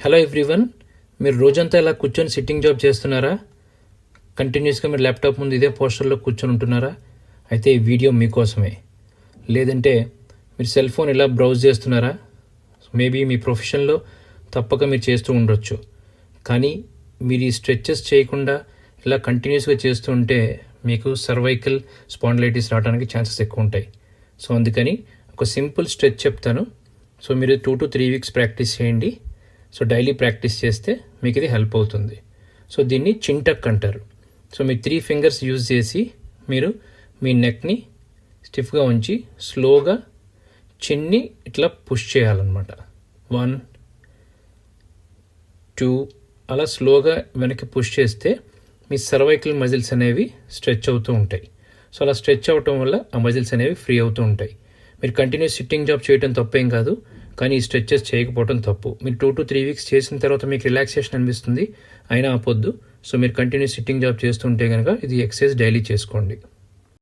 Hello everyone, మీరు రోజంతా ఇలా కూర్చొని సిట్టింగ్ జాబ్ చేస్తున్నారా? కంటిన్యూస్గా మీరు ల్యాప్టాప్ ముందు ఇదే పోస్టర్లో కూర్చొని ఉంటున్నారా? అయితే ఈ వీడియో మీకోసమే. లేదంటే మీరు సెల్ ఫోన్ ఇలా బ్రౌజ్ చేస్తున్నారా? మేబీ మీ ప్రొఫెషన్లో తప్పక మీరు చేస్తూ ఉండొచ్చు. కానీ మీరు ఈ స్ట్రెచెస్ చేయకుండా ఇలా కంటిన్యూస్గా చేస్తూ ఉంటే మీకు సర్వైకల్ స్పాండిలైటిస్ రావడానికి ఛాన్సెస్ ఎక్కువ ఉంటాయి. సో అందుకని ఒక సింపుల్ స్ట్రెచ్ చెప్తాను. సో మీరు 2 to 3 వీక్స్ ప్రాక్టీస్ చేయండి. సో డైలీ ప్రాక్టీస్ చేస్తే మీకు ఇది హెల్ప్ అవుతుంది. సో దీన్ని చిన్ టక్ అంటారు. సో మీ 3 ఫింగర్స్ యూజ్ చేసి మీరు మీ నెక్ని స్టిఫ్గా ఉంచి స్లోగా చిన్ని ఇట్లా పుష్ చేయాలన్నమాట. 1 2 అలా స్లోగా వెనక్కి పుష్ చేస్తే మీ సర్వైకల్ మజిల్స్ అనేవి స్ట్రెచ్ అవుతూ ఉంటాయి. సో అలా స్ట్రెచ్ అవటం వల్ల ఆ మజిల్స్ అనేవి ఫ్రీ అవుతూ ఉంటాయి. మీరు కంటిన్యూస్ సిట్టింగ్ జాబ్ చేయడం తప్పేం కాదు, కానీ ఈ స్ట్రెచెస్ చేయకపోవడం తప్పు. మీరు 2 to 3 వీక్స్ చేసిన తర్వాత మీకు రిలాక్సేషన్ అనిపిస్తుంది, అయినా ఆపొద్దు. సో మీరు కంటిన్యూస్ సిట్టింగ్ జాబ్ చేస్తుంటే కనుక ఇది ఎక్సర్సైజ్ డైలీ చేసుకోండి.